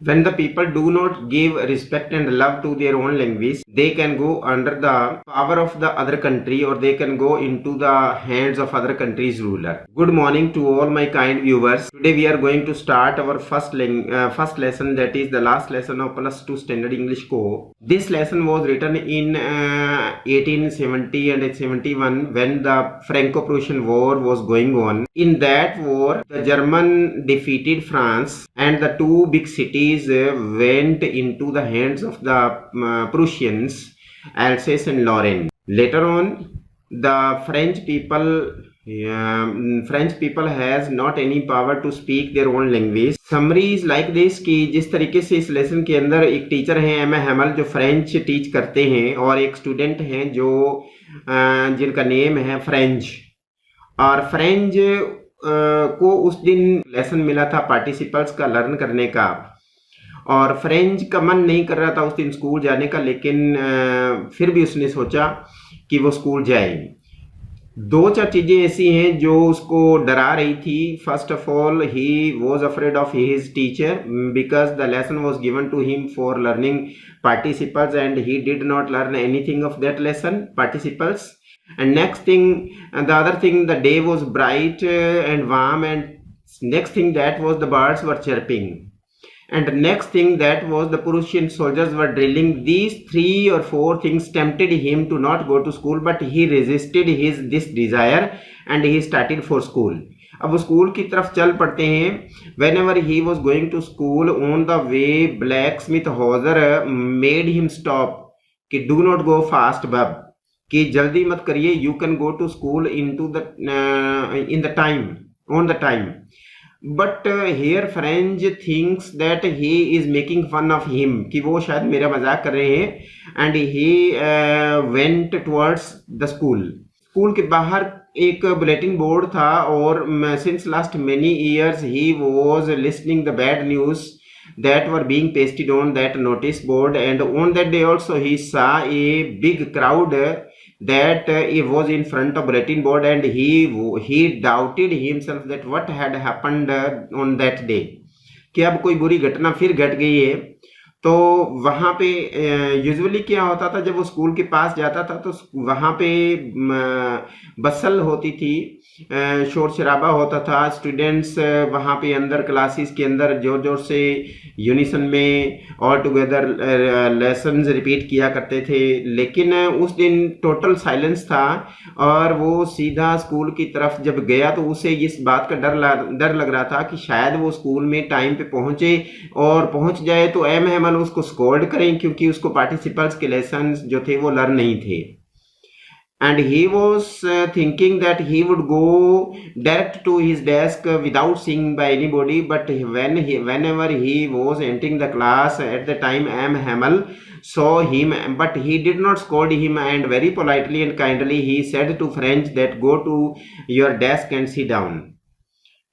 When the people do not give respect and love to their own language, they can go under the power of the other country, or they can go into the hands of other country's ruler. Good morning to all my kind viewers. Today we are going to start our first lesson, that is the last lesson of plus 2 standard English co. This lesson was written in 1870 and 71 when the Franco-Prussian War was going on. In that war, the German defeated France and the two big cities went into the hands of the Prussians, Alsace and Lorraine. Later on, the French people has not any power to speak their own language. Summary is like this कि जिस तरीके से इस lesson के अंदर एक teacher हैं M हैमल जो फ्रेंच टीच करते हैं और एक स्टूडेंट हैं जो जिनका नेम है फ्रेंच, और फ्रेंच को उस दिन लेसन मिला था पार्टिसिपल्स का लर्न करने का, और फ्रेंच का मन नहीं कर रहा था उस दिन स्कूल जाने का, लेकिन फिर भी उसने सोचा कि वो स्कूल जाए। दो चार चीज़ें ऐसी हैं जो उसको डरा रही थी। First of all he was afraid of his teacher because the lesson was given to him for learning participles and he did not learn anything of that lesson participles. And next thing, the other thing, the day was bright and warm, and next thing that was the birds were chirping, and next thing that was the Prussian soldiers were drilling. These 3 or 4 things tempted him to not go to school, but he resisted this desire and he started for school. अब वो school की तरफ चल पड़ते हैं। Whenever he was going to school, on the way blacksmith Hauser made him stop कि do not go fast bub, कि जल्दी मत करिए, you can go to school into the in the time, on the time. But here French thinks that he is making fun of him, कि वो शायद मेरा मजाक कर रहे हैं। And he went towards the school. School के बाहर एक बुलेटिन बोर्ड था, और since last many years he was listening the bad news that were being pasted on that notice board, and on that day also he saw a big crowd that it was in front of bulletin board, and he doubted himself that what had happened on that day, कि अब कोई बुरी घटना फिर घट गई है। तो वहाँ पे यूजुअली क्या होता था, जब वो स्कूल के पास जाता था तो वहाँ पे बसल होती थी, शोर शराबा होता था, स्टूडेंट्स वहाँ पे अंदर क्लासेस के अंदर जोर जोर से यूनिसन में ऑल टुगेदर लेसन्स रिपीट किया करते थे। लेकिन उस दिन टोटल साइलेंस था, और वो सीधा स्कूल की तरफ जब गया तो उसे इस बात का डर लग रहा था कि शायद वो स्कूल में टाइम पे पहुँचे, और पहुँच जाए तो एम हैमल उसको स्कोल्ड करें, क्योंकि उसको पार्टिसिपल्स के लेसन्स जो थे वो लर्न नहीं थे। And he was thinking that he would go direct to his desk without seeing by anybody, but whenever he was entering the class at the time, M. Hamel saw him, but he did not scold him, and very politely and kindly he said to French that go to your desk and sit down.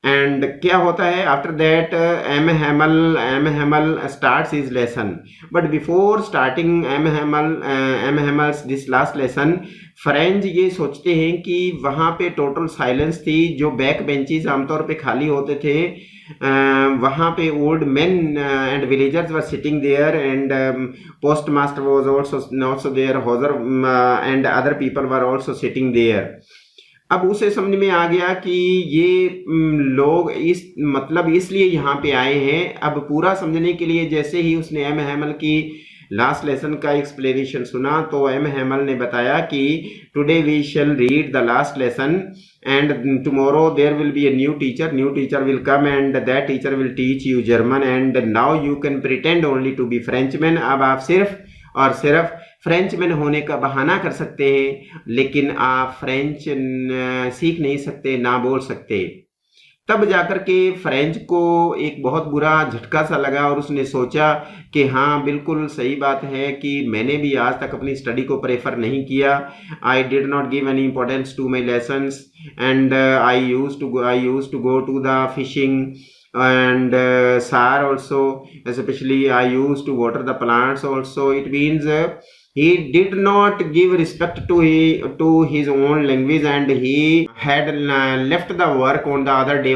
And क्या होता है, after that M. Hamel starts his lesson. But before starting M. Hamel's this last lesson, French ये सोचते हैं कि वहाँ पे total silence थी। जो बैक बेंचेस आमतौर पे खाली होते थे, वहाँ पे old men and villagers were sitting there, and post master was also there, Hodger and other people were also sitting there. अब उसे समझ में आ गया कि ये लोग इसलिए यहाँ पे आए हैं। अब पूरा समझने के लिए जैसे ही उसने एम हैमल की लास्ट लेसन का एक्सप्लेनेशन सुना, तो एम हैमल ने बताया कि today we shall read the last lesson, and tomorrow there will be a new teacher will come, and that teacher will teach you German, and now you can pretend only to be Frenchman. अब आप सिर्फ और सिर्फ Frenchman होने का बहाना कर सकते हैं, लेकिन आप फ्रेंच सीख नहीं सकते, ना बोल सकते। तब जाकर के फ्रेंच को एक बहुत बुरा झटका सा लगा, और उसने सोचा कि हाँ बिल्कुल सही बात है कि मैंने भी आज तक अपनी स्टडी को प्रेफर नहीं किया। I did not give any importance to my lessons, and I use to go to the fishing, and SAR also, especially I used to water the plants also. It means he did not give respect to his own language, and he had left the work on the other day.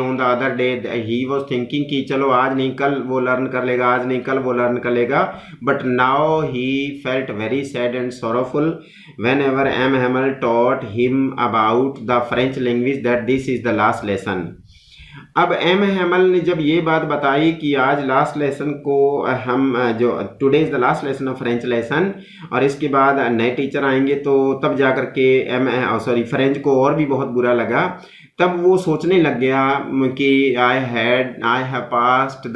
He was thinking कि चलो आज नहीं कल वो learn कर लेगा, आज नहीं कल वो लर्न कर लेगा. But now he felt very sad and sorrowful whenever M. Hamel taught him about the French language that this is the last lesson. अब एम हेमल ने जब ये बात बताई कि आज लास्ट लेसन को हम जो today is the last lesson of French lesson, और इसके बाद नए टीचर आएंगे, तो तब जा कर के फ्रेंच को और भी बहुत बुरा लगा. तब वो सोचने लग गया कि I have passed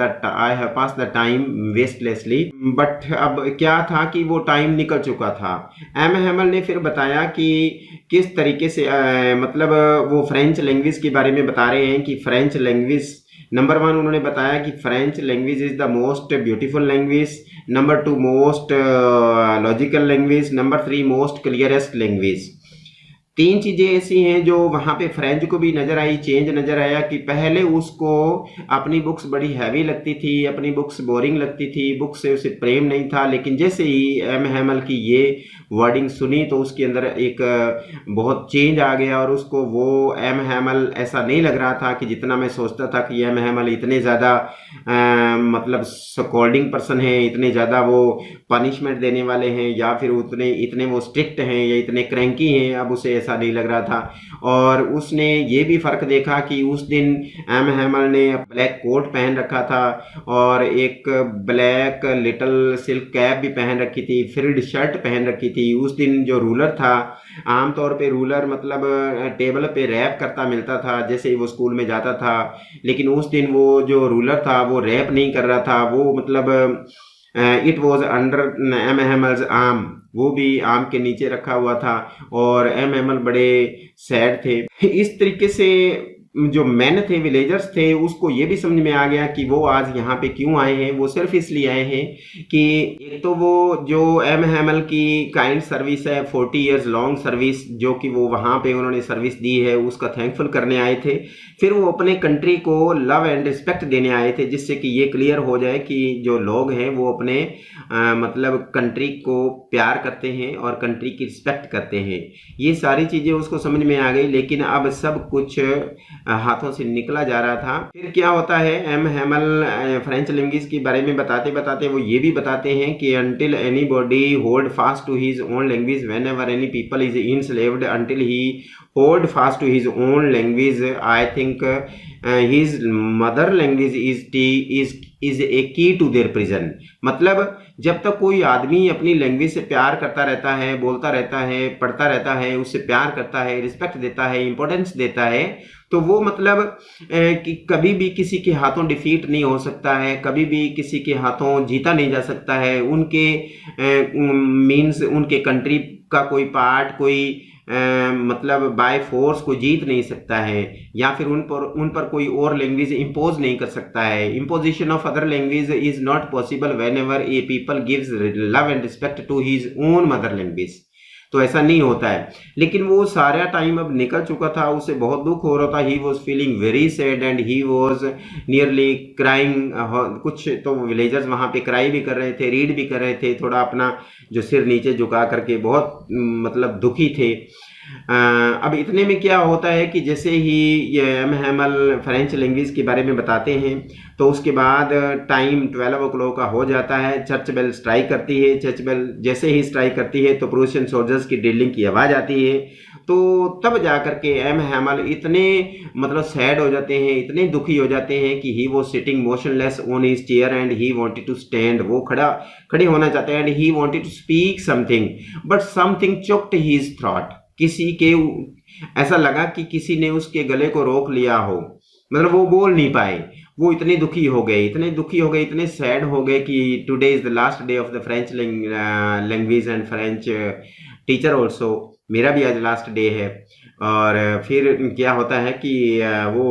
the time wastelessly. But अब क्या था कि वो टाइम निकल चुका था. एम हेमल ने फिर बताया कि किस तरीके से मतलब वो फ्रेंच लैंग्वेज के बारे में बता रहे हैं कि फ्रेंच लैंग्वेज नंबर 1 उन्होंने बताया कि French language is the most beautiful language, number 2 most logical language, number 3 most clearest language. 3 चीजें ऐसी हैं जो वहां पे फ्रेंच को भी नजर आई, चेंज नजर आया कि पहले उसको अपनी बुक्स बड़ी हैवी लगती थी, अपनी बुक्स बोरिंग लगती थी, बुक से उसे प्रेम नहीं था. लेकिन जैसे ही एम हेमल की ये वर्डिंग सुनी तो उसके अंदर एक बहुत चेंज आ गया, और उसको वो एम हेमल ऐसा नहीं लग रहा था कि जितना मैं सोचता था कि एम हेमल इतने ज़्यादा मतलब स्कॉल्डिंग पर्सन है, इतने ज़्यादा वो पनिशमेंट देने वाले हैं, या फिर इतने वो स्ट्रिक्ट हैं या इतने क्रैंकी हैं. अब उसे ऐसा नहीं लग रहा था. और उसने ये भी फ़र्क देखा कि उस दिन एम हेमल ने ब्लैक कोट पहन रखा था और एक ब्लैक लिटिल सिल्क कैप भी पहन रखी थी, फ्रिल्ड शर्ट पहन रखी थी. उस दिन जो रूलर था, आमतौर पे रूलर मतलब टेबल पे रैप करता मिलता था जैसे ही वो स्कूल में जाता था, लेकिन उस दिन वो जो रूलर था वो रैप नहीं कर रहा था. वो मतलब इट वॉज अंडर एम हेमल्स आर्म, वो भी आर्म के नीचे रखा हुआ था, और एम हेमल बड़े सैड थे. इस तरीके से जो मैन थे, विलेजर्स थे, उसको ये भी समझ में आ गया कि वो आज यहाँ पे क्यों आए हैं. वो सिर्फ इसलिए आए हैं कि एक तो वो जो एम हेमल की काइंड सर्विस है, 40 इयर्स लॉन्ग सर्विस जो कि वो वहाँ पे उन्होंने सर्विस दी है, उसका थैंकफुल करने आए थे. फिर वो अपने कंट्री को लव एंड रिस्पेक्ट देने आए थे, जिससे कि ये क्लियर हो जाए कि जो लोग हैं वो अपने मतलब कंट्री को प्यार करते हैं और कंट्री की रिस्पेक्ट करते हैं. ये सारी चीज़ें उसको समझ में आ गई. लेकिन अब सब कुछ हाथों से निकला जा रहा था. फिर क्या होता है, एम हेमल फ्रेंच लैंग्वेज के बारे में बताते बताते वो ये भी बताते हैं कि until anybody hold fast to his own language, whenever any people is enslaved, until he hold fast to his own language, I think his mother language is a key to their prison. मतलब जब तक कोई आदमी अपनी language से प्यार करता रहता है, बोलता रहता है, पढ़ता रहता है, उससे प्यार करता है, रिस्पेक्ट देता है, इंपॉर्टेंस देता है, तो वो मतलब कि कभी भी किसी के हाथों डिफीट नहीं हो सकता है, कभी भी किसी के हाथों जीता नहीं जा सकता है. उनके मीन्स उनके कंट्री का कोई पार्ट कोई मतलब बाय फोर्स को जीत नहीं सकता है, या फिर उन पर कोई और लैंग्वेज इम्पोज नहीं कर सकता है. Imposition of other language is not possible whenever a people gives love and respect to his own mother language. तो ऐसा नहीं होता है. लेकिन वो सारा टाइम अब निकल चुका था, उसे बहुत दुख हो रहा था. He was feeling very sad and he was nearly crying. कुछ तो विलेजर्स वहाँ पे क्राई भी कर रहे थे, रीड भी कर रहे थे, थोड़ा अपना जो सिर नीचे झुका करके बहुत मतलब दुखी थे. अब इतने में क्या होता है कि जैसे ही ये एम हेमल फ्रेंच लैंग्वेज के बारे में बताते हैं, तो उसके बाद टाइम 12 o'clock का हो जाता है. चर्च बेल स्ट्राइक करती है. चर्च बेल जैसे ही स्ट्राइक करती है तो प्रूशियन सोल्जर्स की ड्रिलिंग की आवाज़ आती है. तो तब जा कर के एम हेमल इतने मतलब सैड हो जाते हैं, इतने दुखी हो जाते हैं कि he was sitting motionless on his chair and he wanted to stand. वो खड़े होना चाहते हैं and he wanted to speak something, but something choked his throat. किसी के ऐसा लगा कि किसी ने उसके गले को रोक लिया हो, मतलब वो बोल नहीं पाए. वो इतने दुखी हो गए, इतने सैड हो गए कि today is the last day of the French language and French teacher also. मेरा भी आज लास्ट डे है। और फिर क्या होता है कि वो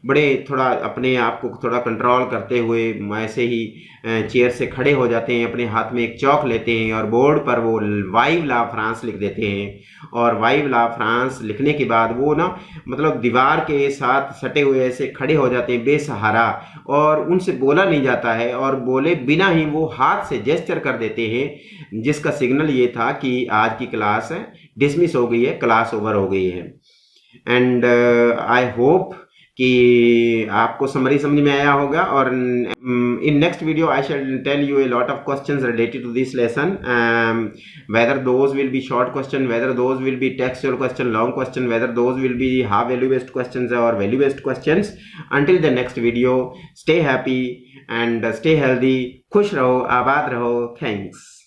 बड़े थोड़ा अपने आप को थोड़ा कंट्रोल करते हुए ऐसे ही चेयर से खड़े हो जाते हैं, अपने हाथ में एक चौक लेते हैं और बोर्ड पर वो वाइव ला फ्रांस लिख देते हैं। और वाइव ला फ्रांस लिखने के बाद वो ना मतलब दीवार के साथ सटे हुए ऐसे खड़े हो जाते हैं बेसहारा, और उनसे बोला नहीं जाता है, और बोले बिना ही वो हाथ से जेस्चर कर देते हैं, जिसका सिग्नल ये था कि आज की क्लास डिसमिस हो गई है, क्लास ओवर हो गई है। एंड आई होप कि आपको समरी समझ में आया होगा। और in next video I shall tell you a lot of questions related to this lesson, whether those will be short question, whether those will be textual question, long question, whether those will be half value based questions or value based questions. Until the next video, stay happy and stay healthy. खुश रहो, आबाद रहो। Thanks.